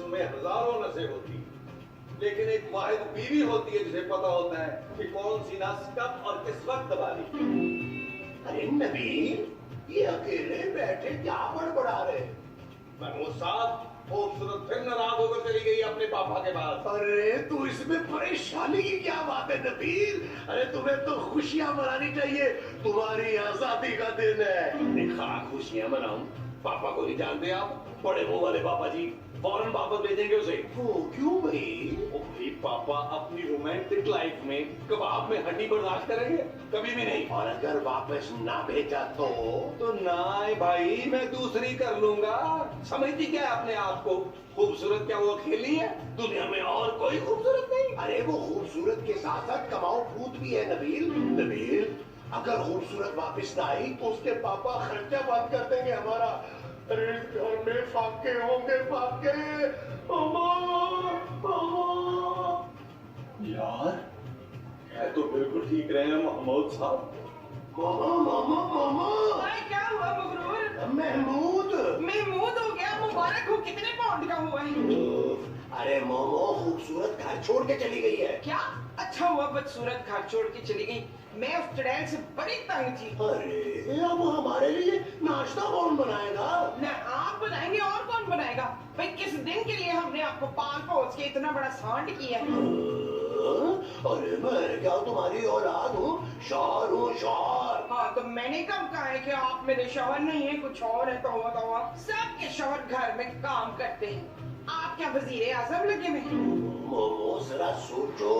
जिस्म में हजारों नसें होती, लेकिन एक वाहिद बीवी होती है जिसे पता होता है कि कौन सी नस कब और किस वक्त दबानी। अरे नबील, ये अकेले बैठे क्या बड़बड़ा रहे? महमूद साहब, खूबसूरत फिर नाराज होकर चली गई अपने पापा के पास। अरे तू इसमें परेशानी की क्या बात है नबील? अरे तुम्हें तो खुशियां मनानी चाहिए, तुम्हारी आजादी का दिन है। हाँ, खुशियां मनाऊं? पापा को नहीं जानते आप? बड़े मुंह वाले पापा जी फौरन वापस भेजेंगे उसे। क्यों भाई? ओ भाई, पापा अपनी रोमांटिक लाइफ में कबाब में हड्डी बर्दाश्त करेंगे? कभी भी नहीं। और अगर वापस ना भेजा तो ना भाई, मैं दूसरी कर लूंगा। समझती क्या है अपने आप को? खूबसूरत क्या वो अकेली है? दुनिया में और कोई खूबसूरत नहीं। अरे वो खूबसूरत के साथ साथ कमाऊ भूत भी है नबील। नबील, अगर खूबसूरत वापस ना आई तो उसके पापा खर्चा बंद कर देंगे हमारा। अरे इस घर में फाके होंगे, फाके। यार, है तो बिल्कुल ठीक रहे हैं महमूद साहब। मामा मामा मामा, क्या हुआ मगरूर? महमूद। महमूद हो गया, मुबारक हो। कितने पाउंड का हुआ है? अरे मोमो, खूबसूरत घर छोड़ के चली गई है। क्या? अच्छा हुआ बदसूरत घर छोड़ के चली गई। मैं उस चुड़ैल से बड़ी तंग थी। अरे अब हमारे लिए नाश्ता कौन बनाएगा? न आप बनाएंगे और कौन बनाएगा? भाई किस दिन के लिए हमने आपको पाल पोस के इतना बड़ा सांड किया है? अरे मैं क्या तुम्हारी औलाद हूँ? शौहर हूँ, शौहर। हाँ, तो मैंने कब कहा है कि आप मेरे शौहर नहीं है, कुछ और है? तो सबके शौहर घर में काम करते हैं। आप क्या वजीर आजम लगे में? मोमो जरा सोचो।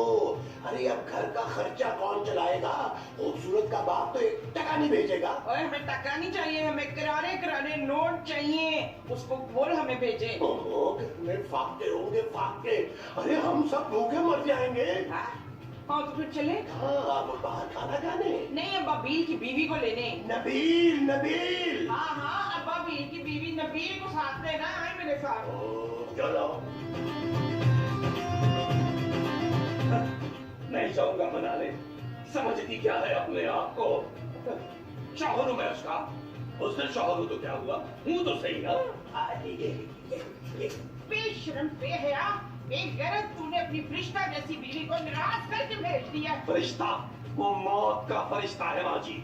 अरे अब घर का खर्चा कौन चलाएगा? खूबसूरत का बाप तो 1 टका नहीं भेजेगा। और हमें टका नहीं चाहिए, हमें करारे करारे नोट चाहिए। उसको बोल हमें भेजे। मोमो, कितने फाके होंगे, फाके। अरे हम सब भूखे मर जाएंगे। हाँ तो फिर चले। हाँ, अब बाहर खाना खाने। नहीं, अब अबील की बीवी को लेने। नबील, नबील। हाँ हाँ, अब अबील की बीवी नबील को साथ लेना है मेरे साथ। चलो। नहीं जाऊंगा मनाने। समझती क्या है अपने आप को? शौहर हूं मैं उसका। उसने शौहर हूं तो क्या हुआ? हूं तो सही ना। बेशरम, बेहया, बेगैरत, तूने अपनी फरिश्ता जैसी बीवी को निराश करके भेज दिया। फरिश्ता? वो मौत का फरिश्ता है माँ जी।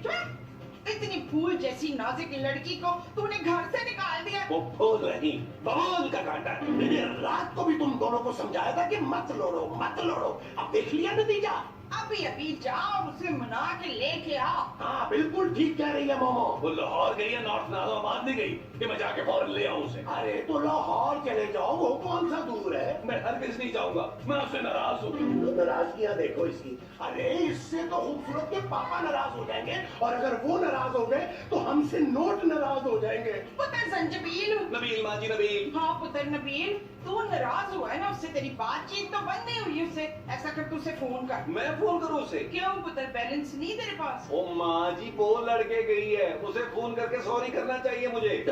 इतनी फूल जैसी नाजुक लड़की को तूने घर से निकाल दिया। वो फूल नहीं, बबूल का कांटा है। मैंने रात को भी तुम दोनों को समझाया था कि मत लड़ो, मत लड़ो। अब देख लिया नतीजा। अभी अभी जा और उसे मना के लेके आ। हाँ, बिल्कुल ठीक कह रही है मोमो। वो लाहौर गई है, नॉर्थ नाज़ाबाद नहीं गई कि मैं जाके फौरन ले आऊं उसे। अरे तो लाहौर चले जाओ, वो कौन सा दूर है? मैं हरगिज़ नहीं जाऊंगा, मैं उससे नाराज हूँ। तो नाराजगियां देखो इसकी। अरे इससे तो खूबसूरत के पापा नाराज हो जाएंगे, और अगर वो नाराज हो गए तो हमसे नोट नाराज हो जाएंगे। पुत्र संजबील। नबील माँ जी, नबील। हाँ पुत्र नबील, तू नाराज हुआ है ना उससे, तेरी बातचीत तो बंद नहीं हुई उससे। ऐसा कर, तू उसे फोन कर। मैं फोन करूं उसे? क्यों पुत्र, बैलेंस नहीं तेरे पास? ओ माँ जी, वो लड़के गई है, उसे फोन करके सॉरी करना चाहिए मुझे।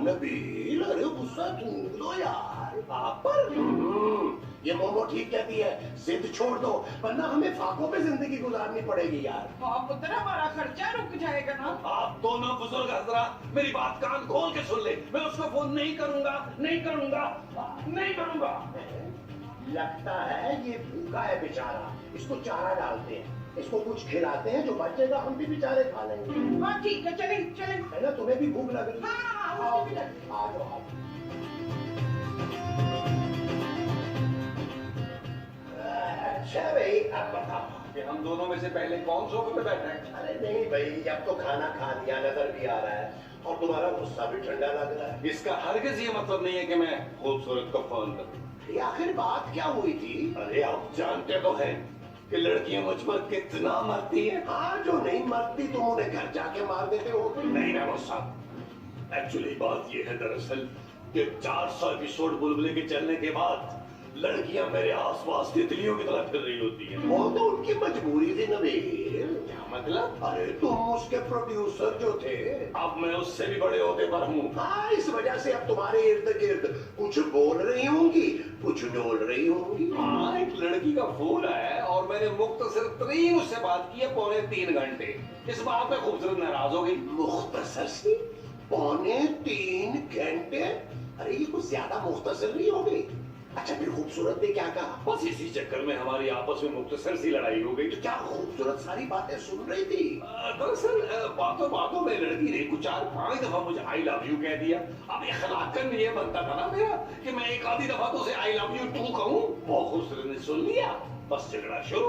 नबील, अरे गुस्सा थूक दो यार। आप पर? ये मोमो ठीक कहती है, जिद छोड़ दो, वरना हमें फाकों पे जिंदगी गुजारनी पड़ेगी यार। हाँ पुत्र, हमारा खर्चा रुक जाएगा ना। आप दोनों बुजुर्ग हजरात मेरी बात कान खोल के सुन ले। मैं उसको फोन नहीं करूंगा, नहीं करूंगा, नहीं करूंगा। लगता है ये भूखा है बेचारा, इसको चारा डालते हैं, इसको कुछ खिलाते हैं, जो बचेगा हम भी बेचारे खा लेंगे। हाँ ठीक है, चले चले। है ना, तुम्हें भी भूख लग रही है? हाँ, आओ, मुझे भी लग रही है। आ जाओ, आ जाओ। अच्छा भाई, अब बताओ कि हम दोनों में से पहले कौन सोफे पे बैठा है? अरे नहीं भाई, अब तो खाना खा लिया, नजर भी आ रहा है और तुम्हारा गुस्सा भी ठंडा लग रहा है। इसका हरगिज ये मतलब नहीं है कि मैं खूबसूरत को फोन करूं। ये आखिर बात क्या हुई थी? अरे आप जानते तो हैं कि लड़कियां मुझ पर कितना मरती हैं। हाँ, जो नहीं मरती तुम उन्हें घर जाके मार देते हो। नहीं महमूद साहब, एक्चुअली बात ये है दरअसल कि 400 एपिसोड बुलबुले के चलने के बाद लड़कियां मेरे आसपास तितलियों की तरह फिर रही होती हैं। वो तो उनकी मजबूरी थी नबील। क्या मतलब? अरे तुम उसके प्रोड्यूसर जो थे। अब मैं उससे भी बड़े होते पर हूँ। हाँ, इस वजह से अब तुम्हारे इर्द गिर्द कुछ बोल रही होंगी, कुछ डोल रही होंगी। हाँ, एक लड़की का फोन है और मैंने मुख्तसर तरीन उससे बात की है 2.25 घंटे। इस बात पे खूबसूरत नाराज हो गई। मुख्तसर सी 2.25 घंटे? अरे ये कुछ ज्यादा मुख्तसर नहीं हो गई? अच्छा फिर खूबसूरत ने क्या कहा? बस इसी चक्कर में हमारी आपस में मुख्तसर सी लड़ाई हो गई। क्या खूबसूरत सारी बातें सुन रही थी? दरअसल बातों बातों में लड़की ने कुछ 4-5 दफा मुझे आई लव यू कह दिया। अब इखलाकन ये बनता था ना मेरा कि मैं एक आधी दफा तो उसे आई लव यू टू कहूँ। वो खूबसूरत ने सुन लिया, बस झगड़ा शुरू।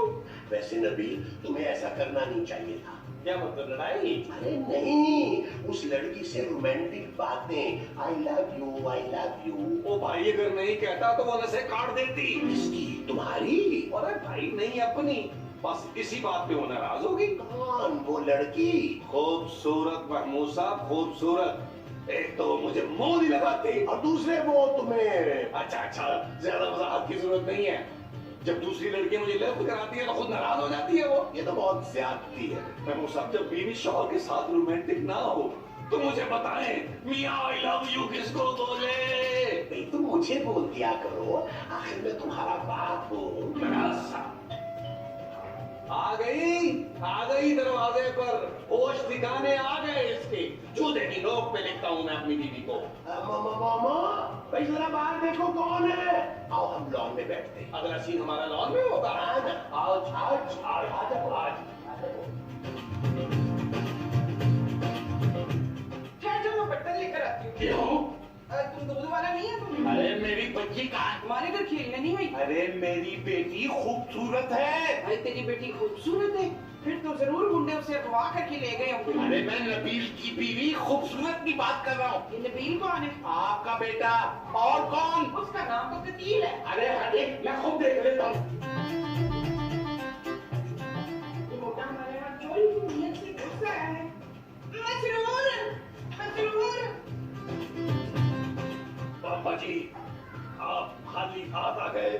वैसे नबील तुम्हें ऐसा करना नहीं चाहिए था। क्या मतलब लड़ाई? अरे नहीं, उस लड़की से रोमांटिक बातें, I love you I love you. ओ भाई अगर नहीं कहता तो वो नसें काट देती। किसकी? तुम्हारी? अरे भाई नहीं अपनी। बस इसी बात पे वो नाराज होगी। कौन वो लड़की? खूबसूरत महमूद साहब, खूबसूरत। एक तो वो मुझे मुंह नहीं लगाती और दूसरे वो तुम्हें। अच्छा ज्यादा वजाहत की जरूरत नहीं है। जब दूसरी लड़की मुझे लव कराती है तो खुद नाराज हो जाती है वो। ये तो बहुत ज्यादती है। महमूद साहब जब बीवी शौहर के साथ रोमांटिक ना हो तो मुझे बताएं मियां आई लव यू किसको बोले? भाई तुम मुझे बोल दिया करो, आखिर मैं तुम्हारा बाप हूँ। आ गई दरवाजे पर, होश ठिकाने आ गए इसके। जूते की नोक पे लिखता हूँ मैं अपनी बीवी को। मामा भाई जरा बाहर देखो कौन है। आओ हम लॉन में बैठते हैं। अगला सीन हमारा लॉन में होगा। आज आज आज आज ठहर जाओ, मैं बर्तन लेकर आती हूँ। क्यों? तुम दूध वाला नहीं है तुम? अरे मेरी बच्ची कहाँ है? हमारे घर खेलने नहीं हुई। अरे मेरी बेटी खूबसूरत है। भाई तेरी बेटी खूबसूरत है, फिर तो जरूर गुंडे उसे अगवा करके ले गए होंगे। अरे मैं नबील की बीवी खूबसूरत की बात कर रहा हूँ। ये नबील कौन है? आपका बेटा। और कौन? उसका नाम तो कतील है। अरे हटे, मैं खुद देख लेता हूँ। ये मोटा हमारे यहाँ चोरी नियत से घुस रहा है। मसरूर, मसरूर। पापा जी आप खाली हाथ आ गए।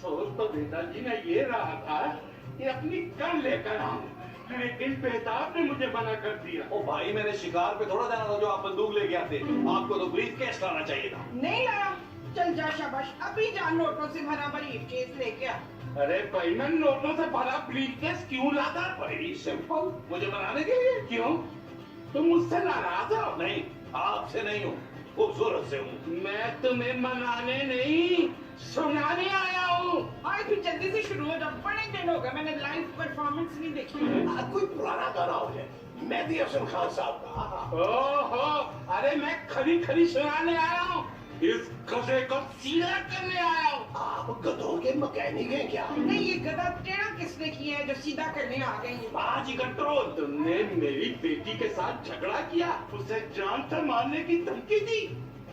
सोच तो बेटा जी ने ये रहा था कि अपनी गन लेकर आऊं, लेकिन बेताब ने मुझे मना कर दिया। ओ भाई मैंने शिकार पे थोड़ा जाना था जो आप बंदूक लेके आते। आपको तो ब्रीफ केस लाना चाहिए था। नहीं लाया। चल जा शाबाश, अभी जा नोटों से भरा ब्रीफकेस लेके आ। अरे भाई मैं नोटों से भरा ब्रीफकेस क्यों लाता? वेरी सिंपल, मुझे मनाने के लिए। क्यों? तुम मुझसे नाराज हो? नहीं, आपसे नहीं हूँ, खूबसूरत से हूँ। मैं तुम्हें मनाने नहीं, सुनाने आया हूँ। आज भी जल्दी से शुरू हो जा, बड़े दिन हो गए मैंने लाइव परफॉर्मेंस नहीं देखी। आज कोई पुराना गाना हो जाए, मेहदी हसन खान साहब का। ओहो, अरे मैं खरी खरी सुनाने आया हूँ, इस गधे को सीधा करने आया हूँ। आप गधों के मैकेनिक हैं क्या? नहीं, ये गधा टेढ़ा किसने किया है जो सीधा करने आ गई है? बाजी कंट्रोल। तुमने मेरी बेटी के साथ झगड़ा किया, उसे जान से मारने की धमकी दी।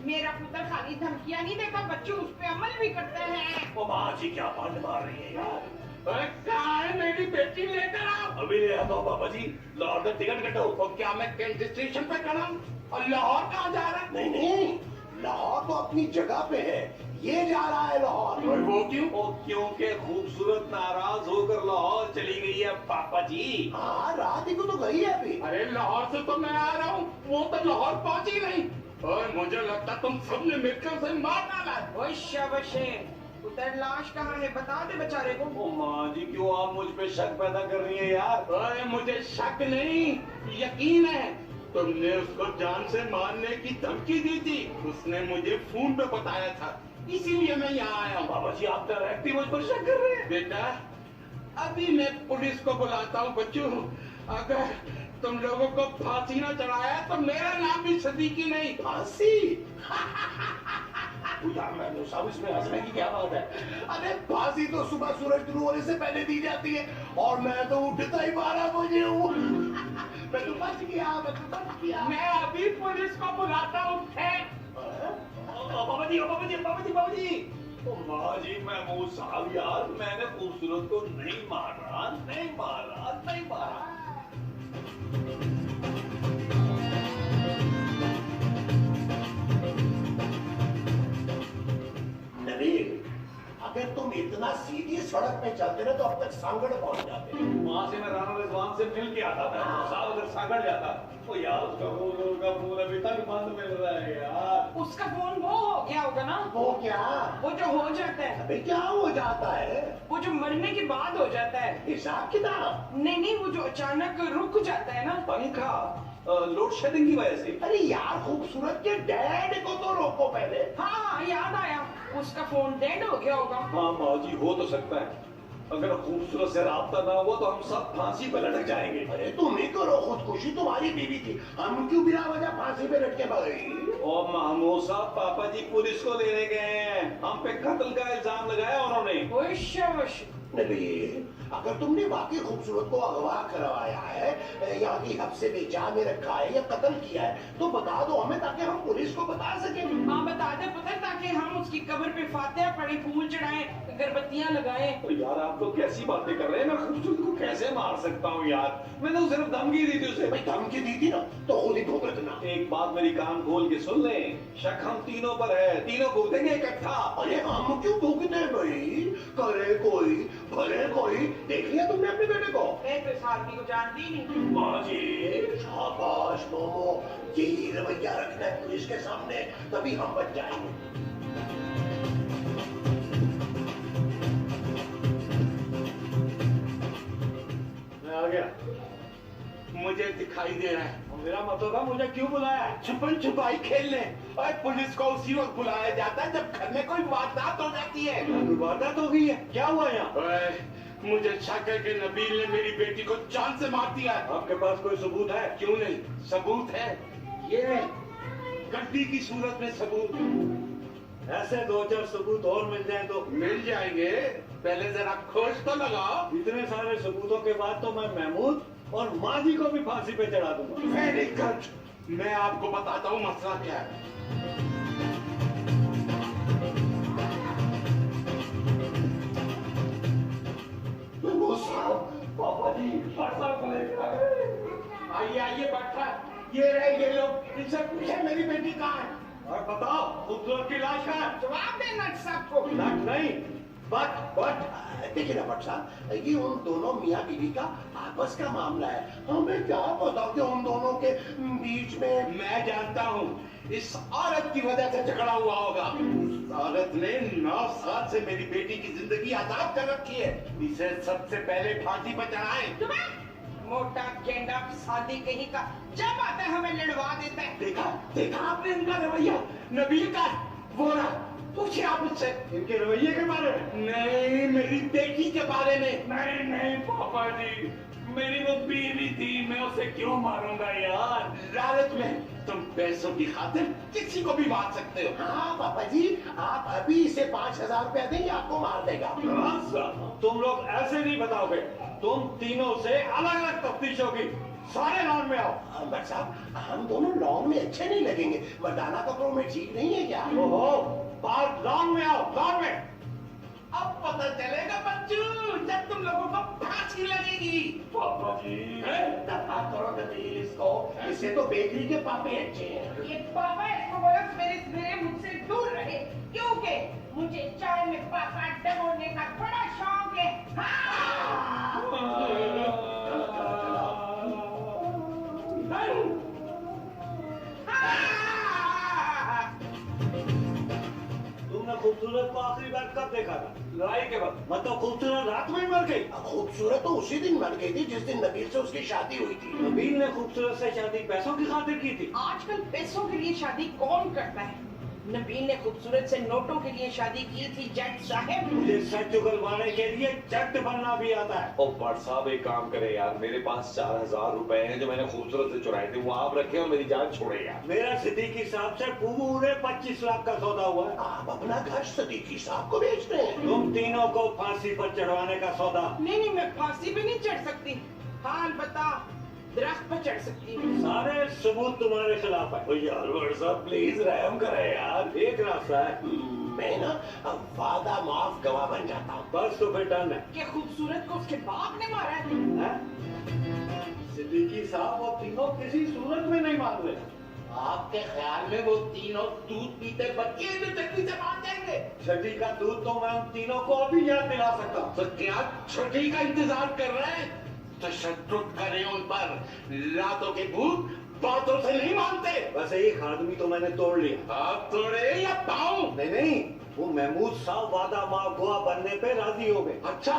मेरा पुत्र खाली धमकियां नहीं देता, बच्चे उस पे अमल भी करते हैं। ओ बाजी क्या पंड मार रही है यार। अरे कहाँ है मेरी बेटी? लेकर आओ। अभी ले आता हूँ पापा जी। लाहौर का टिकट कटो। तो क्या मैं कैंट स्टेशन पे खड़ा हूँ और लाहौर कहाँ जा रहा है? नहीं नहीं, लाहौर तो अपनी जगह पे है, ये जा रहा है लाहौर। और वो क्यों? ओ क्योंकि खूबसूरत नाराज होकर लाहौर चली गई है पापा जी। हाँ रात ही को तो गई है अभी। अरे लाहौर से तो मैं आ रहा हूँ, वो तो लाहौर पहुँची नहीं। और मुझे लगता तुम सबने मिलकर उसे मार डाला है। ओए शाबाश है। उधर लाश कहाँ है, बता दे बेचारे को। ओ माँ जी क्यों आप मुझ पे शक पैदा कर रही है यार? अरे मुझे शक नहीं, यकीन है। तुमने उसको जान से मारने की धमकी दी थी, उसने मुझे फोन पे बताया था, इसीलिए मैं यहाँ आया हूँ। पापा जी आप डायरेक्ट ही मुझ पर शक कर रहे हैं। बेटा अभी मैं पुलिस को बुलाता हूँ। बच्चों अगर तुम लोगों को फांसी ना चढ़ाया तो मेरा नाम भी सदीकी नहीं। फांसी? यार मैं साहब इसमें हंसने की क्या बात है? अरे फांसी तो सुबह सूरज शुरू होने से पहले दी जाती है, और मैं तो उठता ही 12 बजे हूँ। मैं तो बच गया। मैं अभी पुलिस को बुलाता हूँ। पापा जी पापा जी पापा जी पापा जी। ओ माँ जी महमूद साहब यार मैंने खूबसूरत को नहीं मारा, नहीं मारा, नहीं मारा। नबील, अगर तुम इतना सीधी सड़क पे चलते ना तो अब तक सांगड़ पहुंच जाते। वहाँ से मैं राणा रिजवान से मिल के आता था। साहब अगर सांगड़ जाता तो यार उसका फोन अभी तक बंद मिल रहा है यार। उसका फोन वो हो गया होगा ना, वो क्या? वो जो हो जाता है, अबे क्या हो जाता है? वो जो मरने के बाद हो जाता है। हिसाब किताब? नहीं नहीं, वो जो अचानक रुक जाता है ना। पंखा लोड शेडिंग की वजह से। अरे यार खूबसूरत के डैड को तो रोको पहले। हाँ हाँ याद आया, उसका फोन डेड हो गया होगा। हाँ माँ जी, हो तो सकता है। अगर खूबसूरत से राब्ता ना हुआ तो हम सब फांसी पर लटक जाएंगे। अरे तुम ही करो खुदकुशी, तुम्हारी बीवी थी, हम क्यों बिना वजह फांसी पे लटके भाई? और महमूद साहब, पापा जी पुलिस को लेने गए हैं, हम पे कत्ल का इल्जाम लगाया उन्होंने। वश वश। नबील, अगर तुमने वाकई खूबसूरत को अगवा करवाया है या कि हब्से में जा में रखा है या कत्ल किया है तो बता दो हमें, ताकि हम पुलिस को बता सकें। हाँ बता दे पुत्र, ताकि हम उसकी कब्र पे फातिहा पढ़े, फूल चढ़ाएं, अगरबत्तियां लगाएं। तो यार आप लोग कैसी बातें कर रहे हैं? मैं खूबसूरत को कैसे मार सकता हूँ यार? मैंने तो सिर्फ धमकी दी थी उसे। भाई धमकी दी थी ना तो खुद ही भुगतना। एक बात मेरी कान खोल के सुन लें, शक हम तीनों पर है, तीनों भुगतेंगे इकट्ठा। अरे हम क्यों भुगते भाई? करे कोई भले कोई। देख लिया तुमने अपने बेटे को? मैं तो इस आदमी को जानती ही नहीं। माँ जी शाबाश मोमो, यही रवैया रखना है पुलिस के सामने, तभी हम बच जाएंगे। मैं आ गया, मुझे दिखाई दे रहा है। मेरा मतलब है, मुझे क्यों बुलाया? छुपन छुपाई खेलने। और पुलिस को उसी वक्त बुलाया जाता है जब घर में कोई वारदात हो जाती है। वारदात हो गई है? क्या हुआ यहाँ? ओए, मुझे शक है कि नबील ने मेरी बेटी को जान से मार दिया है। आपके पास कोई सबूत है? क्यों नहीं, सबूत है। ये गड्डी की सूरत में सबूत। ऐसे दो चार सबूत और मिल जाए तो मिल जाएंगे, पहले जरा खोज तो लगाओ। इतने सारे सबूतों के बाद तो मैं महमूद और माँ जी को भी फांसी पे चढ़ा दूंगा। वेरी गुड, मैं आपको बताता हूँ मसला क्या है। वो साहब, पापा जी आइए आइए बैठा, ये रहे ये लोग, इनसे पूछे मेरी बेटी कहाँ है। और बताओ, खूबसूरत की लाश कहाँ है? जवाब दे नट साहब को। लाश नहीं, बट देखिए ना भट्ट साहब, ये उन दोनों मियाँ बीवी का आपस का मामला है, हमें क्या पता कि उन दोनों के बीच में। मैं जानता हूँ, इस औरत की वजह से झगड़ा हुआ होगा। इस औरत ने 9 साल से मेरी बेटी की जिंदगी आजाद कर रखी है। इसे सबसे पहले फांसी पर चढ़ाएं। तुम्हें मोटा गेंडा शादी कहीं का, जब आता है हमें लड़वा देता है। देखा देखा आपने इनका रवैया, नबील का वो रहा। पूछिए आप मुझसे इनके रवैये के बारे में। नहीं, मेरी बेटी के बारे में। नहीं नहीं पापा जी, मेरी वो बीवी थी, मैं उसे क्यों मारूंगा यार? लालच में तुम पैसों की खातिर किसी को भी मार सकते हो। हाँ पापा जी, आप अभी इसे 5000 रुपया देंगे, आपको मार देगा। तुम लोग ऐसे नहीं बताओगे, तुम तीनों से अलग अलग तफ्तीश होगी। सारे लॉन में आओ। भट्ट साहब, हम दोनों लॉन में अच्छे नहीं लगेंगे, मर्दाना कपड़ों में ठीक नहीं है क्या? ओहो, बाहर लॉन में आओ, लॉन में। अब पता चलेगा बच्चू, जब तुम लोगों को फांसी लगेगी। पापा जी, दफा करो नबील इसको, इसे तो बेकरी के पापे अच्छे हैं। ये पापा इसको बोला सवेरे सवेरे मुझसे दूर रहे, क्योंकि मुझे चाय में पापा डबोने का बड़ा शौक है। तुमने खूबसूरत को आखिरी बार कब देखा था? लड़ाई के वक्त? मतलब खूबसूरत रात में ही मर गई? खूबसूरत तो उसी दिन मर गई थी जिस दिन नबील से उसकी शादी हुई थी। नबील ने खूबसूरत से शादी पैसों की खातिर की थी। आजकल पैसों के लिए शादी कौन करता है? नबील ने खूबसूरत से नोटों के लिए शादी की थी जट साहब। मुझे सच उगलवाने के लिए जट बनना भी आता है। ओ भट्ट साहब, एक काम करे यार, मेरे पास 4000 रुपए हैं जो मैंने खूबसूरत से चुराए थे, वो आप रखे और मेरी जान छोड़े यार। मेरा सिद्दीकी साहब से पूरे 25 लाख का सौदा हुआ है। आप अपना घर सदीकी साहब को बेच रहे हैं? तुम तीनों को फांसी पर चढ़वाने का सौदा। नहीं नहीं, मैं फांसी पे नहीं चढ़ सकती। हाँ अलबत्ता दरख्त पर चढ़ सकती हूँ। सारे सबूत तुम्हारे खिलाफ है। ओ यार भट्ट साहब, प्लीज रहम करें यार। एक रास्ता है, मैं ना अब वादा माफ गवाह बन जाता हूँ। बस तो फिर डन है। क्या खूबसूरत को उसके बाप ने मारा है? हैं? सिद्दीकी साहब वो तीनों किसी सूरत में नहीं मान रहे। आपके ख्याल में वो तीनों दूध पीते बच्चे भी जल्दी से मार जाएंगे? छठी का दूध तो मैं उन तीनों को अभी याद दिला सकता हूँ। तो क्या छठी का इंतजार कर रहे हैं? तशद्दुद करें उन पर, रातों के भूख बातों से नहीं मानते। बस एक आदमी तो मैंने तोड़ लिया। आप तोड़े या पाऊं? नहीं नहीं, वो महमूद साहब वादा माफ गवाह बनने पे राजी हो गए। अच्छा,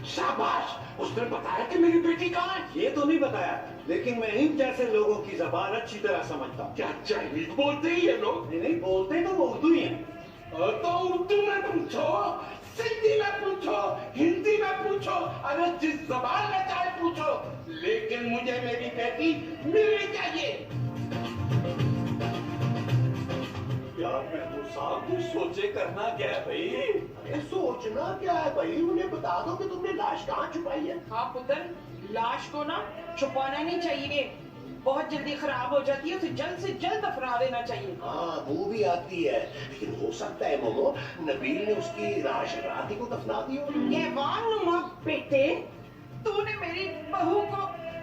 शाबाश। उसने बताया कि मेरी बेटी कहाँ है? ये तो नहीं बताया, लेकिन मैं इन जैसे लोगों की जबान अच्छी तरह समझता हूँ। क्या चाइनीज बोलते ही ये लोग? नहीं नहीं, बोलते तो वो उर्दू ही हैं। तो उर्दू में पूछो, सिंधी में पूछो, हिंदी में पूछो, अरे जिस जबान में चाहे पूछो, लेकिन मुझे मेरी बेटी मिलनी चाहिए। यार महमूद साहब कुछ सोचे, करना क्या है भाई? अरे सोचना क्या है भाई, उन्हें बता दो कि तुमने लाश कहाँ छुपाई है। हाँ पुत्र, लाश को ना छुपाना नहीं चाहिए, बहुत जल्दी खराब हो जाती है, उसे जल्द से जल्द दफना देना चाहिए। हाँ वो भी आती है, लेकिन हो सकता है मोमो नबील ने उसकी लाश रात ही को दफना दी हो। हैवान नुमा बेटे, तूने मेरी बहू को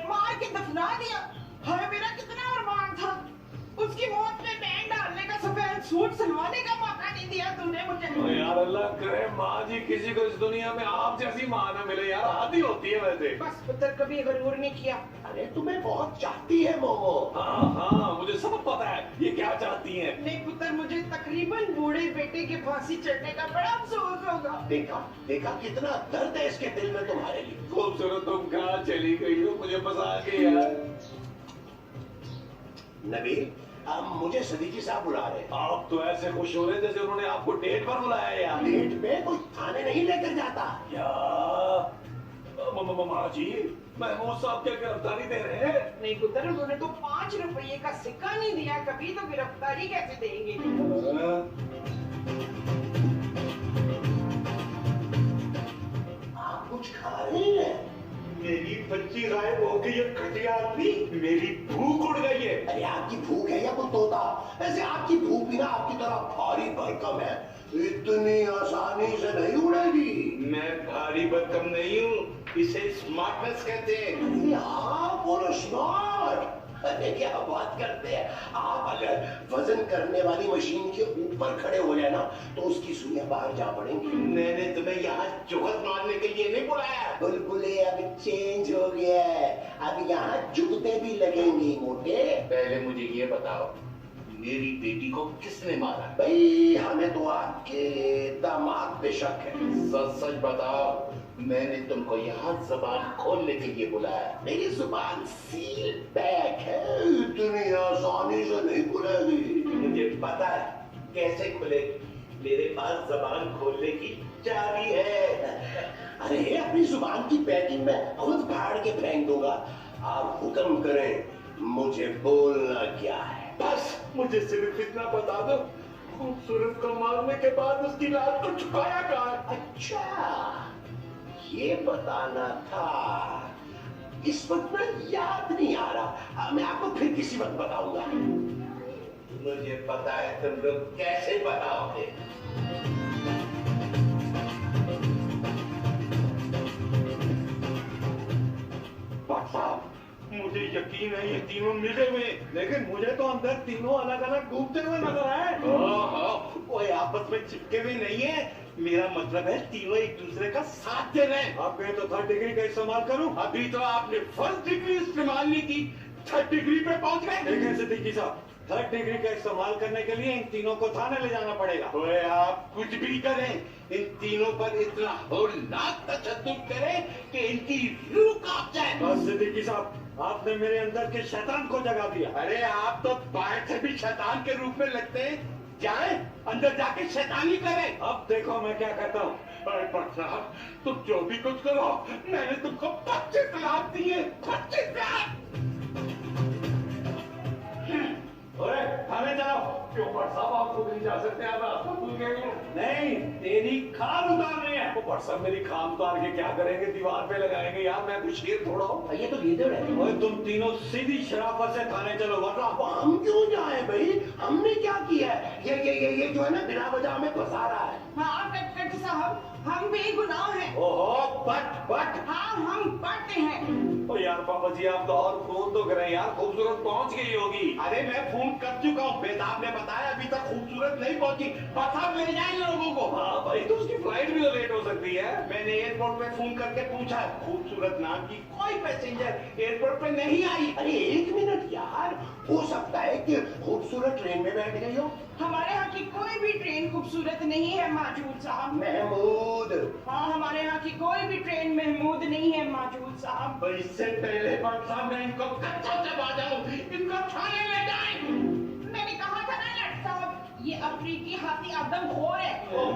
मार के दफना दिया। हाय मेरा कितना अरमान था, उसकी मौत में बैंड डालने का, सफेद सूट सिलवाने का मौका नहीं दिया तूने मुझे। तो यार अल्लाह करे माँ जी किसी को इस दुनिया में आप जैसी माँ ना मिले यार, आदि होती है वैसे। बस पुत्र कभी गरूर नहीं किया। अरे तुम्हें बहुत चाहती है मोमो। हाँ हाँ मुझे सब पता है ये क्या चाहती हैं। नहीं पुत्र, मुझे तकरीबन बूढ़े बेटे के फांसी चढ़ने का बड़ा अफसोस होगा। देखा देखा कितना दर्द है इसके दिल में तुम्हारे लिए। खूबसूरत तुम कहाँ चली गई हो, मुझे फंसा के यार। नबील मुझे सदीकी साहब बुला रहे हैं। आप तो ऐसे खुश हो रहे जैसे उन्होंने आपको डेट पर बुलाया है यार। डेट पे कोई थाने नहीं लेकर जाता। यार माँ जी महमूद साहब क्या गिरफ्तारी दे रहे हैं? नहीं पुत्र, उन्होंने तो 5 रुपये का सिक्का नहीं दिया, कभी तो गिरफ्तारी कैसे देंगे। आप कुछ खा रहे हैं? मेरी बच्ची गायब हो गई है, घटिया आदमी, मेरी भूख उड़ गई है। अरे आपकी भूख है या कोई तोता? ऐसे आपकी भूख भी ना आपकी तरह भारी भरकम है, इतनी आसानी से नहीं उड़ेगी। मैं भारी भरकम नहीं हूँ, इसे स्मार्टनेस कहते हैं। अरे हाँ बोलो स्मार्ट। अरे क्या बात करते हैं आप, अगर वजन करने वाली मशीन के ऊपर खड़े हो जाए ना तो उसकी सुइयां बाहर जा पड़ेंगी। मैंने तुम्हें यहाँ चौहद मारने के लिए नहीं बुलाया। बुलबुले अब चेंज हो गया है, अब यहाँ जुगते भी लगेंगी मोटे। पहले मुझे ये बताओ, मेरी बेटी को किसने मारा? भाई हमें तो आपके दामाद पे शक है। सच सच बताओ, मैंने तुमको यहाँ जबान खोलने के लिए बुलाया। मेरी जुबान सील पैक है, इतनी आसानी से नहीं खुलेगी। मुझे पता है कैसे खुलेगी, मेरे पास जबान खोलने की चाबी है। अरे अपनी जुबान की पैकिंग में खुद फाड़ के फेंक दूंगा। आप हुक्म करें, मुझे बोलना क्या है? बस मुझे सिर्फ इतना बता दो, खूबसूरत को मारने के बाद उसकी लाश को छुपाया कहाँ? अच्छा ये बताना था, इस वक्त ना याद नहीं आ रहा, मैं आपको फिर किसी वक्त बताऊंगा। मुझे पता है तुम लोग कैसे बताओगे। मुझे यकीन है ये तीनों मिले हुए, लेकिन मुझे तो अंदर तीनों अलग अलग घूमते हुए नजर आए। कोई आपस में चिपके हुए नहीं है, मेरा मतलब है तीनों एक दूसरे का साथ दे रहे हैं। आप कहे तो 3rd डिग्री का इस्तेमाल करूं? अभी तो आपने 1st डिग्री इस्तेमाल नहीं की, 3rd डिग्री पे पहुंच गए। देखें सिद्दीकी साहब, 3rd डिग्री का इस्तेमाल करने के लिए इन तीनों को थाने ले जाना पड़ेगा। ओए आप कुछ भी करें, इन तीनों पर इतना होलनाक तशद्दुद करें कि इनकी रूह कांप जाए। बस सिद्दीकी साहब, आपने मेरे अंदर के शैतान को जगा दिया। अरे आप तो बाहर से भी शैतान के रूप में लगते हैं, जाए अंदर जाके शैतानी करें। अब देखो मैं क्या कहता हूँ। अरे भट्ट साहब, तुम जो भी कुछ करो, मैंने तुमको 25 लाख दिए, 25 लाख। थाने जाओ। क्यों भट्ट साहब आप खुद नहीं जा सकते? आप रास्ता भूल गए हो? नहीं, तेरी खाल उतारनी है। वो भट्ट साहब मेरी खाम उतार के क्या करेंगे? दीवार पे लगाएंगे यार, मैं कुछ शेर थोड़ा हूँ। ये तो लीडर है। और तुम तीनों सीधी शराफत से थाने चलो, वरना अब हम क्यों जाए भाई, हमने क्या किया है? ये जो है ना बिना वजह हमें फंसा रहा है। हाँ कटकट साहब, हम बेगुनाह हैं। ओहो बट हाँ हम बट हैं। ओ यार पापा जी आप तो और फोन तो करें यार, खूबसूरत पहुंच गई होगी। अरे मैं फोन कर चुका हूँ, बेताब ने बताया अभी तक खूबसूरत नहीं पहुंची, बस आप ले जाएंगे लोगों को। हाँ भाई तो उसकी फ्लाइट भी तो लेट हो सकती है। मैंने एयरपोर्ट पे फोन करके पूछा, खूबसूरत नाम की कोई पैसेंजर एयरपोर्ट पे नहीं आई। अरे 1 मिनट यार, हो सकता है कि खूबसूरत ट्रेन में बैठ गई हो। हमारे यहाँ की कोई भी ट्रेन खूबसूरत नहीं है माजूद साहब। महमूद, हाँ हमारे यहाँ की कोई भी ट्रेन महमूद नहीं है माजूद साहब। तो इससे पहले भट्ट साहब ने इनको कच्चा दबा जाऊं, इनको थाने ले जाएं। मैंने कहा था ना लट साहब, ये अफ्रीकी हाथी आदम खोर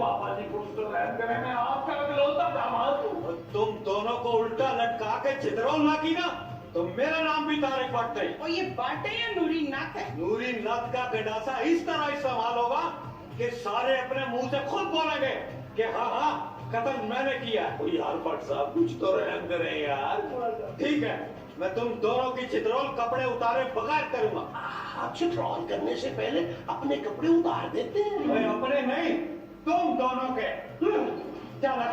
पापा जी कुछ तो रहम करें, मैं आपका इकलौता दामाद हूँ। तुम दोनों को उल्टा लटका के चित्रोल ना की ना तो मेरा नाम भी तारिक भट्ट है। और ये बाटे या नूरी नाक है? नूरी नद का गंडासा इस तरह इस्तेमाल होगा कि सारे अपने मुंह से खुद बोलेंगे कि हाँ हाँ कत्ल मैंने किया। ओ यार भट्ट साहब कुछ तो रहम करें यार। ठीक है, मैं तुम दोनों की चित्रोल कपड़े उतारे बगैर करूंगा। आप चित्रोल करने से पहले अपने कपड़े उतार देते हैं। मैं अपने नहीं, तुम दोनों के। चल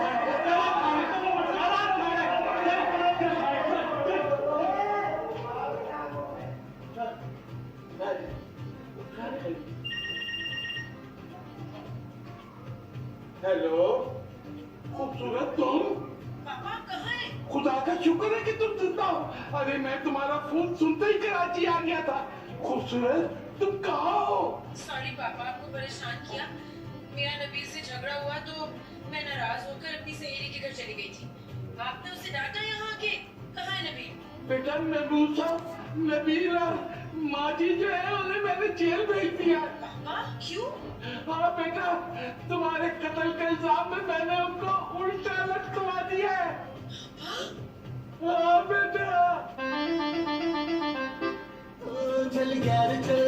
हेलो खूबसूरत तुम? पापा कहाँ है? खुदा का शुक्र है कि तुम जिंदा हो। अरे मैं तुम्हारा फोन सुनते ही कराची आ गया था। खूबसूरत तुम कहाँ हो? सॉरी पापा, आपको परेशान किया। मेरा नबील से झगड़ा हुआ तो मैं नाराज होकर अपनी सहेली के घर चली गई थी। आपने उसे डांटा यहाँ आके। कहाँ है नबील? बेटा नबूसा नबीला माँ जी जो है उन्हें मैंने जेल भेज दिया। पापा क्यों? हाँ बेटा, तुम्हारे कत्ल के इल्जाम में मैंने उनको उल्टा लटकवा दिया है। हाँ बेटा। चल यार चल